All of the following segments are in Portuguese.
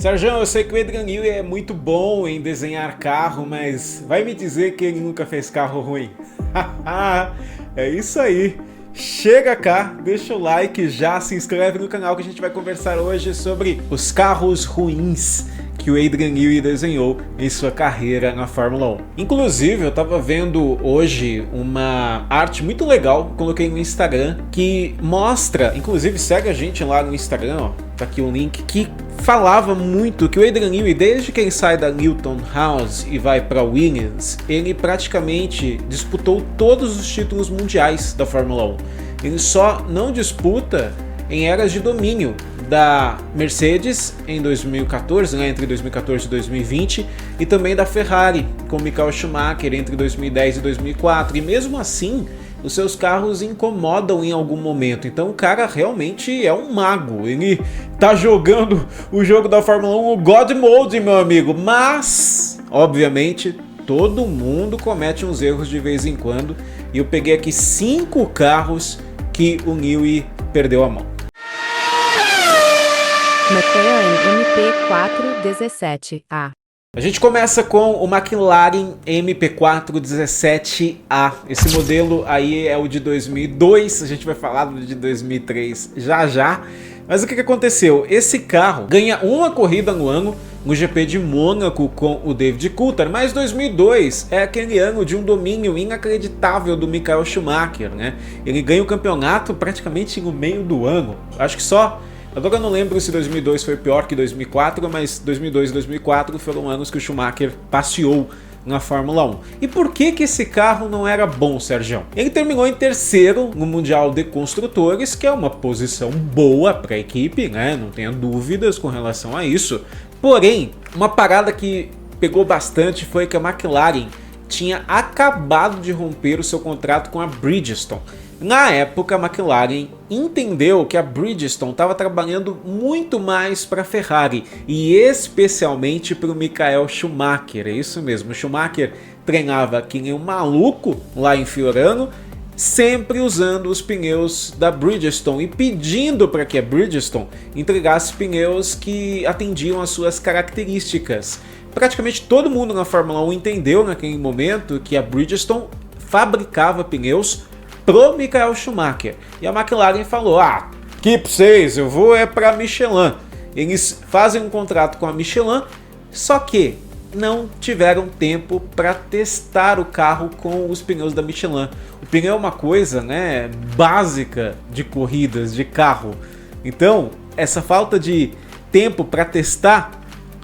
Sérgio, eu sei que o Adrian Newey é muito bom em desenhar carro, mas vai me dizer que ele nunca fez carro ruim? É isso aí. Chega cá, deixa o like, já se inscreve no canal que a gente vai conversar hoje sobre os carros ruins que o Adrian Newey desenhou em sua carreira na Fórmula 1. Inclusive, eu tava vendo hoje uma arte muito legal, coloquei no Instagram, que mostra, inclusive segue a gente lá no Instagram, ó, tá aqui o link, que falava muito que o Adrian Newey, desde que ele sai da Newton House e vai para Williams, ele praticamente disputou todos os títulos mundiais da Fórmula 1. Ele só não disputa em eras de domínio da Mercedes em 2014, né, entre 2014 e 2020, e também da Ferrari com Michael Schumacher entre 2010 e 2004. E mesmo assim, os seus carros incomodam em algum momento. Então o cara realmente é um mago. Ele tá jogando o jogo da Fórmula 1 o God Mode, meu amigo. Mas, obviamente, todo mundo comete uns erros de vez em quando. E eu peguei aqui 5 carros que o Newey perdeu a mão. McLaren MP417A. A gente começa com o McLaren MP417A. Esse modelo aí é o de 2002, a gente vai falar do de 2003 já já. Mas o que aconteceu? Esse carro ganha uma corrida no ano no GP de Mônaco com o David Coulthard, mas 2002 é aquele ano de um domínio inacreditável do Michael Schumacher, né? Ele ganha o campeonato praticamente no meio do ano. Acho que só... Agora eu não lembro se 2002 foi pior que 2004, mas 2002 e 2004 foram anos que o Schumacher passeou na Fórmula 1. E por que esse carro não era bom, Sérgio? Ele terminou em terceiro no Mundial de Construtores, que é uma posição boa para a equipe, né? Não tenha dúvidas com relação a isso. Porém, uma parada que pegou bastante foi que a McLaren tinha acabado de romper o seu contrato com a Bridgestone. Na época, a McLaren entendeu que a Bridgestone estava trabalhando muito mais para a Ferrari e especialmente para o Michael Schumacher. É isso mesmo, o Schumacher treinava que nem um maluco lá em Fiorano, sempre usando os pneus da Bridgestone e pedindo para que a Bridgestone entregasse pneus que atendiam às suas características. Praticamente todo mundo na Fórmula 1 entendeu naquele momento que a Bridgestone fabricava pneus pro Michael Schumacher. E a McLaren falou, que pra vocês, eu vou pra Michelin. Eles fazem um contrato com a Michelin, só que não tiveram tempo para testar o carro com os pneus da Michelin. O pneu é uma coisa, né, básica de corridas, de carro. Então, essa falta de tempo para testar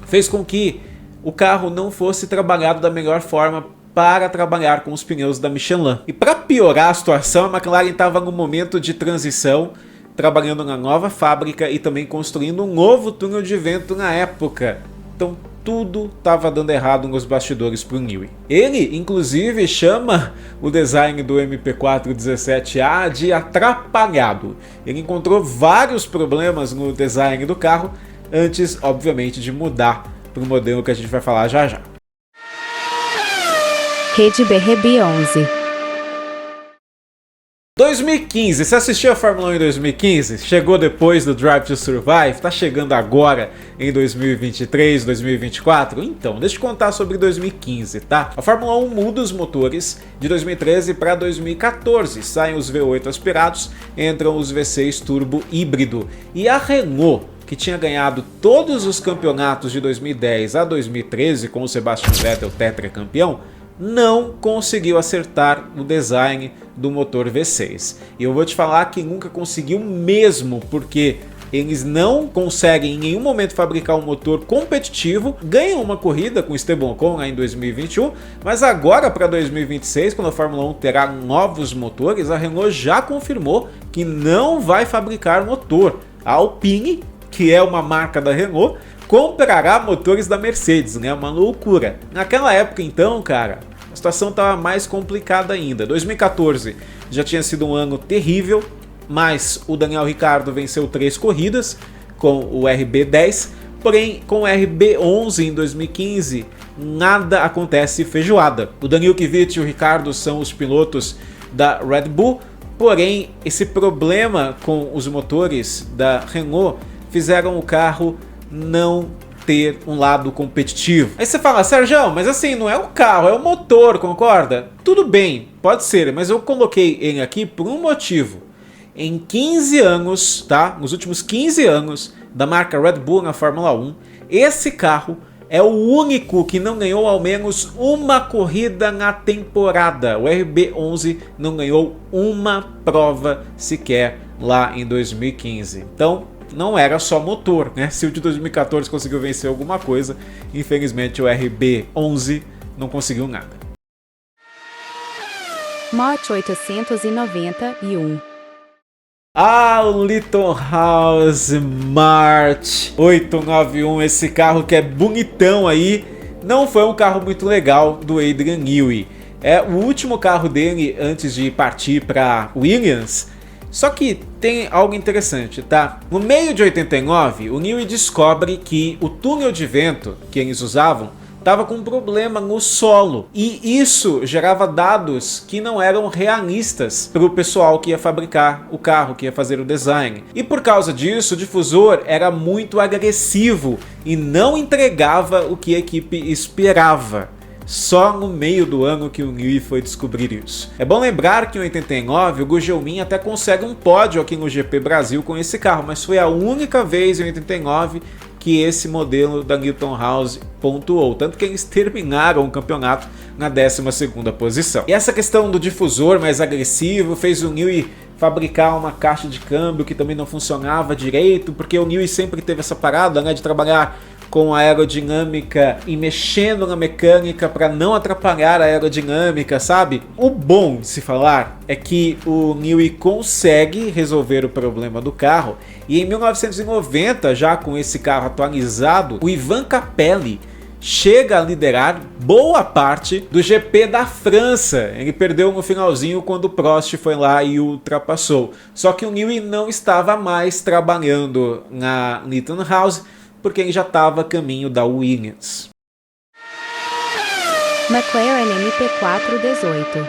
fez com que o carro não fosse trabalhado da melhor forma para trabalhar com os pneus da Michelin. E para piorar a situação, a McLaren estava no momento de transição, trabalhando na nova fábrica e também construindo um novo túnel de vento na época. Então tudo estava dando errado nos bastidores para o Newey. Ele, inclusive, chama o design do MP417A de atrapalhado. Ele encontrou vários problemas no design do carro, antes, obviamente, de mudar para o modelo que a gente vai falar já já. Rede BRB11. 2015, você assistiu a Fórmula 1 em 2015? Chegou depois do Drive to Survive? Tá chegando agora em 2023, 2024? Então, deixa eu contar sobre 2015, tá? A Fórmula 1 muda os motores de 2013 para 2014. Saem os V8 aspirados, entram os V6 turbo híbrido. E a Renault, que tinha ganhado todos os campeonatos de 2010 a 2013 com o Sebastian Vettel tetracampeão, não conseguiu acertar o design do motor V6. E eu vou te falar que nunca conseguiu mesmo, porque eles não conseguem em nenhum momento fabricar um motor competitivo. Ganham uma corrida com Esteban Ocon lá em 2021, mas agora para 2026, quando a Fórmula 1 terá novos motores, a Renault já confirmou que não vai fabricar motor. A Alpine, que é uma marca da Renault, comprará motores da Mercedes, né? Uma loucura. Naquela época, então, cara, a situação estava mais complicada ainda. 2014 já tinha sido um ano terrível, mas o Daniel Ricciardo venceu 3 corridas com o RB10, porém com o RB11 em 2015 nada acontece feijoada. O Daniel Kvyat e o Ricciardo são os pilotos da Red Bull, porém esse problema com os motores da Renault fizeram o carro não ter um lado competitivo. Aí você fala, Sérgio, mas assim, não é o carro, é o motor, concorda? Tudo bem, pode ser, mas eu coloquei ele aqui por um motivo. Em 15 anos, tá? Nos últimos 15 anos da marca Red Bull na Fórmula 1, esse carro é o único que não ganhou ao menos uma corrida na temporada. O RB11 não ganhou uma prova sequer lá em 2015. Então, não era só motor, né? Se o de 2014 conseguiu vencer alguma coisa, infelizmente o RB11 não conseguiu nada. Mach 891. Ah, o Littlehouse March 891, esse carro que é bonitão aí, não foi um carro muito legal do Adrian Newey. É o último carro dele antes de partir para Williams. Só que tem algo interessante, tá? No meio de 89, o Newey descobre que o túnel de vento que eles usavam estava com um problema no solo, e isso gerava dados que não eram realistas para o pessoal que ia fabricar o carro, que ia fazer o design. E por causa disso, o difusor era muito agressivo e não entregava o que a equipe esperava. Só no meio do ano que o Newey foi descobrir isso. É bom lembrar que em 89 o Gugelmin até consegue um pódio aqui no GP Brasil com esse carro, mas foi a única vez em 89 que esse modelo da Littlehouse pontuou, tanto que eles terminaram o campeonato na 12ª posição. E essa questão do difusor mais agressivo fez o Newey fabricar uma caixa de câmbio que também não funcionava direito, porque o Newey sempre teve essa parada, né, de trabalhar com a aerodinâmica e mexendo na mecânica para não atrapalhar a aerodinâmica, sabe? O bom de se falar é que o Newey consegue resolver o problema do carro, e em 1990, já com esse carro atualizado, o Ivan Capelli chega a liderar boa parte do GP da França. Ele perdeu no finalzinho quando o Prost foi lá e o ultrapassou. Só que o Newey não estava mais trabalhando na Littlehouse, porque ele já estava a caminho da Williams. McLaren MP418.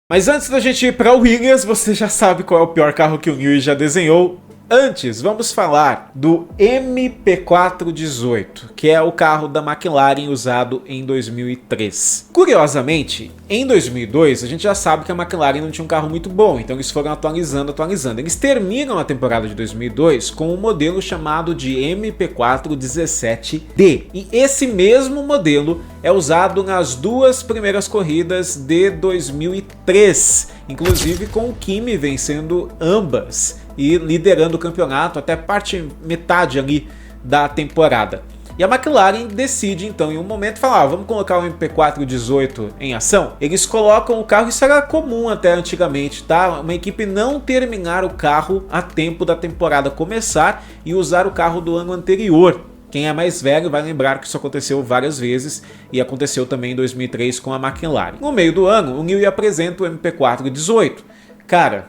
Mas antes da gente ir para a Williams, você já sabe qual é o pior carro que o Newey já desenhou. Antes, vamos falar do MP418, que é o carro da McLaren usado em 2003. Curiosamente, em 2002, a gente já sabe que a McLaren não tinha um carro muito bom, então eles foram atualizando. Eles terminam a temporada de 2002 com um modelo chamado de MP417D. E esse mesmo modelo é usado nas duas primeiras corridas de 2003, inclusive com o Kimi vencendo ambas e liderando o campeonato até metade ali da temporada. E a McLaren decide então em um momento falar, vamos colocar o MP418 em ação. Eles colocam o carro, isso era comum até antigamente, tá? Uma equipe não terminar o carro a tempo da temporada começar e usar o carro do ano anterior. Quem é mais velho vai lembrar que isso aconteceu várias vezes e aconteceu também em 2003 com a McLaren. No meio do ano, o Newey apresenta o MP418. Cara,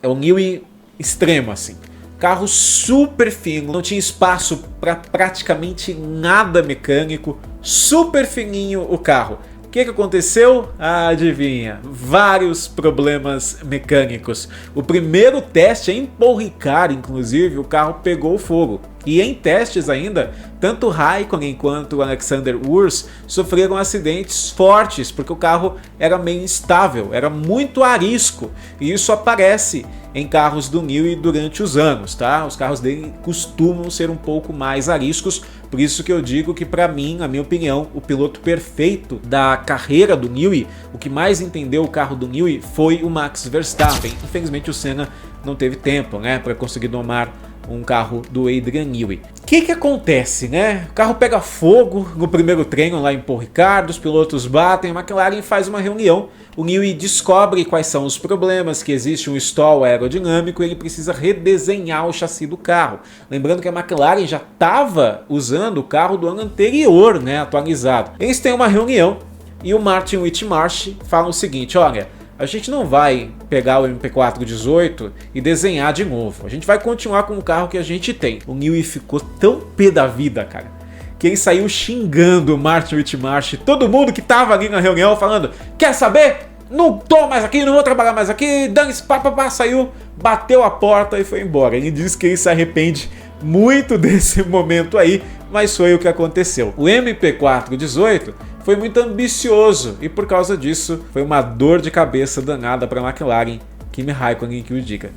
é um Newey extremo assim. Carro super fino, não tinha espaço para praticamente nada mecânico, super fininho o carro. O que aconteceu? Adivinha? Vários problemas mecânicos. O primeiro teste em Paul Ricard, inclusive, o carro pegou fogo. E em testes ainda, tanto Raikkonen quanto Alexander Wurz sofreram acidentes fortes, porque o carro era meio instável, era muito arisco. E isso aparece em carros do Newey durante os anos, tá? Os carros dele costumam ser um pouco mais ariscos, por isso que eu digo que para mim, na minha opinião, o piloto perfeito da carreira do Newey, o que mais entendeu o carro do Newey foi o Max Verstappen. Infelizmente o Senna não teve tempo, né, para conseguir domar um carro do Adrian Newey. O que acontece, né? O carro pega fogo no primeiro treino lá em Paul Ricard, os pilotos batem, a McLaren faz uma reunião, o Newey descobre quais são os problemas, que existe um stall aerodinâmico e ele precisa redesenhar o chassi do carro. Lembrando que a McLaren já estava usando o carro do ano anterior, né, atualizado. Eles têm uma reunião e o Martin Whitmarsh fala o seguinte, olha, a gente não vai pegar o MP418 e desenhar de novo. A gente vai continuar com o carro que a gente tem. O Newey ficou tão pé da vida, cara, que ele saiu xingando o Martin Whitmarsh, todo mundo que tava ali na reunião falando, quer saber? Não tô mais aqui, não vou trabalhar mais aqui, dane-se, saiu, bateu a porta e foi embora. Ele disse que ele se arrepende muito desse momento aí, mas foi o que aconteceu. O MP4-18 foi muito ambicioso e por causa disso foi uma dor de cabeça danada para a McLaren. Kimi Raikkonen que o diga.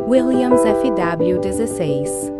Williams FW16.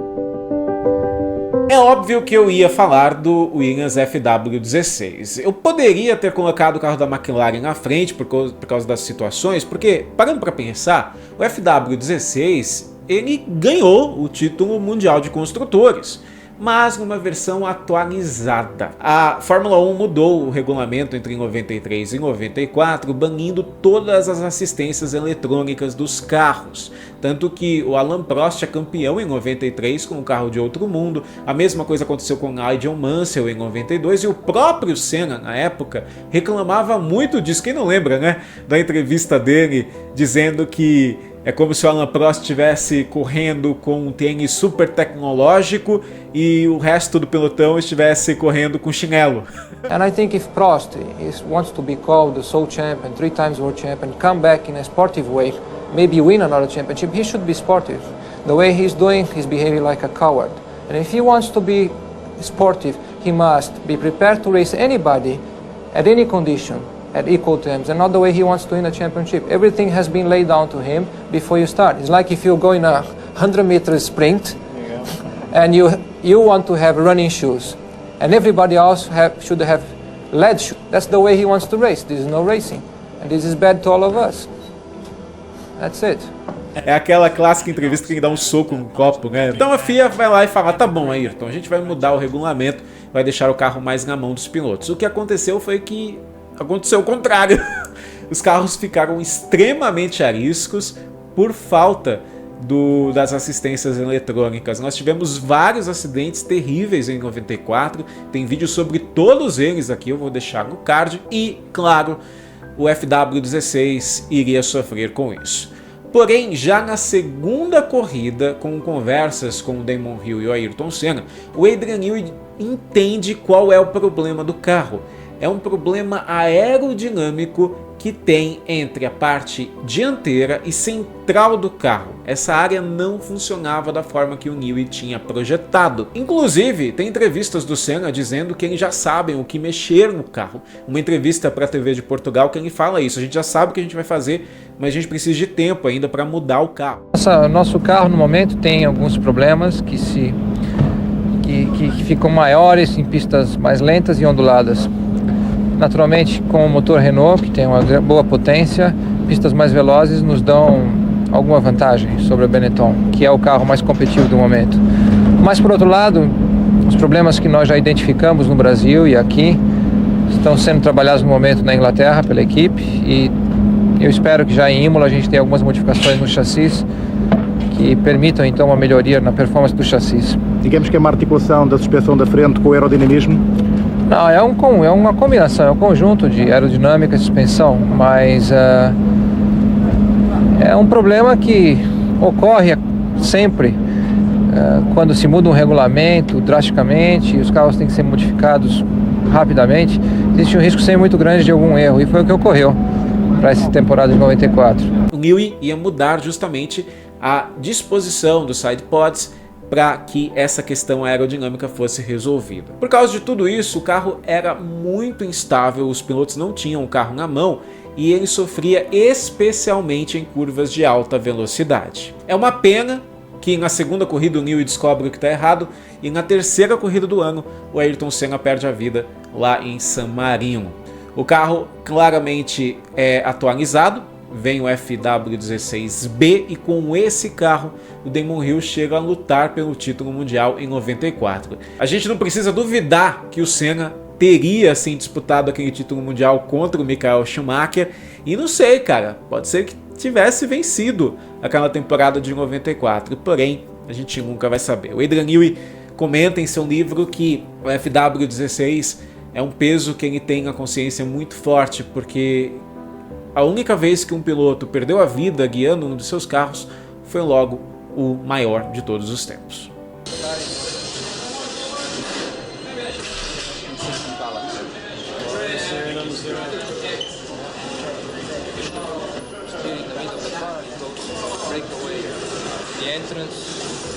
É óbvio que eu ia falar do Williams FW16. Eu poderia ter colocado o carro da McLaren na frente por causa das situações, porque, parando para pensar, o FW16 ele ganhou o título mundial de construtores, mas numa versão atualizada. A Fórmula 1 mudou o regulamento entre 93 e 94, banindo todas as assistências eletrônicas dos carros. Tanto que o Alain Prost é campeão em 93 com um carro de outro mundo. A mesma coisa aconteceu com Nigel Mansell em 92 e o próprio Senna, na época, reclamava muito disso. Quem não lembra, né? Da entrevista dele dizendo que é como se o Alain Prost estivesse correndo com um tênis super tecnológico e o resto do pelotão estivesse correndo com chinelo. And I think if Prost wants to be called the sole champion, 3 times world champion, come back in a sportive way, maybe win another championship, he should be sportive. The way he's doing, he's behaving like a coward. And if he wants to be sportive, he must be prepared to race anybody at any condition, at equal terms, and not the way he wants to win a championship. Everything has been laid down to him before you start. It's like if you go in a 100-meter sprint and you want to have running shoes and everybody else should have lead shoes. That's the way he wants to race. This is no racing. And this is bad to all of us. That's it. É aquela clássica entrevista que dá um soco no copo, né? Então a FIA vai lá e fala, tá bom, Ayrton, a gente vai mudar o regulamento, vai deixar o carro mais na mão dos pilotos. O que aconteceu foi que aconteceu o contrário. Os carros ficaram extremamente ariscos por falta das assistências eletrônicas. Nós tivemos vários acidentes terríveis em 94, tem vídeo sobre todos eles aqui, eu vou deixar no card. E, claro, o FW16 iria sofrer com isso. Porém, já na segunda corrida, com conversas com o Damon Hill e o Ayrton Senna, o Adrian Newey entende qual é o problema do carro. É um problema aerodinâmico que tem entre a parte dianteira e central do carro. Essa área não funcionava da forma que o Newey tinha projetado. Inclusive, tem entrevistas do Senna dizendo que eles já sabem o que mexer no carro. Uma entrevista para a TV de Portugal que ele fala isso. A gente já sabe o que a gente vai fazer, mas a gente precisa de tempo ainda para mudar o carro. Nosso carro, no momento, tem alguns problemas que ficam maiores em pistas mais lentas e onduladas. Naturalmente, com o motor Renault, que tem uma boa potência, pistas mais velozes nos dão alguma vantagem sobre a Benetton, que é o carro mais competitivo do momento. Mas, por outro lado, os problemas que nós já identificamos no Brasil e aqui estão sendo trabalhados no momento na Inglaterra pela equipe, e eu espero que já em Imola a gente tenha algumas modificações no chassis que permitam então uma melhoria na performance do chassis. Digamos que é uma articulação da suspensão da frente com o aerodinamismo? Não, é uma combinação, é um conjunto de aerodinâmica e suspensão, mas é um problema que ocorre sempre quando se muda um regulamento drasticamente e os carros têm que ser modificados rapidamente. Existe um risco sempre muito grande de algum erro, e foi o que ocorreu para essa temporada de 94. O Newey ia mudar justamente a disposição dos sidepods para que essa questão aerodinâmica fosse resolvida. Por causa de tudo isso, o carro era muito instável, os pilotos não tinham o carro na mão e ele sofria especialmente em curvas de alta velocidade. É uma pena que na segunda corrida o Newey descobre o que está errado e na terceira corrida do ano o Ayrton Senna perde a vida lá em San Marino. O carro claramente é atualizado, vem o FW16B e com esse carro o Damon Hill chega a lutar pelo título mundial em 94. A gente não precisa duvidar que o Senna teria sim disputado aquele título mundial contra o Michael Schumacher e não sei, cara, pode ser que tivesse vencido aquela temporada de 94, porém a gente nunca vai saber. O Adrian Newey comenta em seu livro que o FW16 é um peso que ele tem na consciência muito forte, porque a única vez que um piloto perdeu a vida guiando um dos seus carros foi logo o maior de todos os tempos. The entrance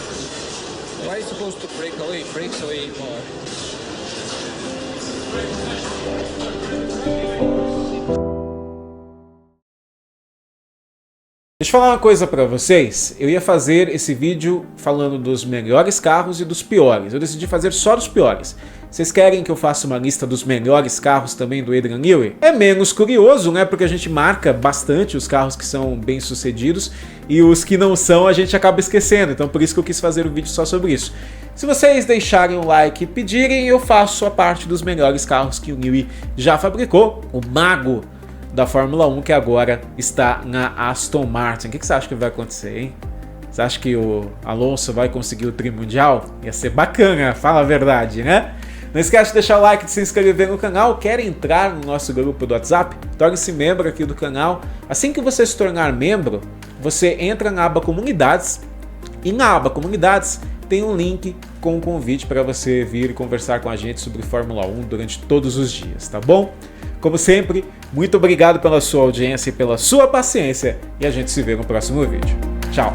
Why is it supposed to break away? It breaks away more. Deixa eu falar uma coisa pra vocês, eu ia fazer esse vídeo falando dos melhores carros e dos piores, eu decidi fazer só dos piores. Vocês querem que eu faça uma lista dos melhores carros também do Adrian Newey? É menos curioso, né, porque a gente marca bastante os carros que são bem sucedidos e os que não são a gente acaba esquecendo, então por isso que eu quis fazer um vídeo só sobre isso. Se vocês deixarem um like e pedirem, eu faço a parte dos melhores carros que o Newey já fabricou, o mago da Fórmula 1 que agora está na Aston Martin. O que você acha que vai acontecer, hein? Você acha que o Alonso vai conseguir o tri mundial? Ia ser bacana, fala a verdade, né? Não esquece de deixar o like, de se inscrever no canal. Quer entrar no nosso grupo do WhatsApp? Torne-se membro aqui do canal. Assim que você se tornar membro, você entra na aba Comunidades e na aba Comunidades tem um link com um convite para você vir conversar com a gente sobre Fórmula 1 durante todos os dias, tá bom? Como sempre, muito obrigado pela sua audiência e pela sua paciência e a gente se vê no próximo vídeo. Tchau!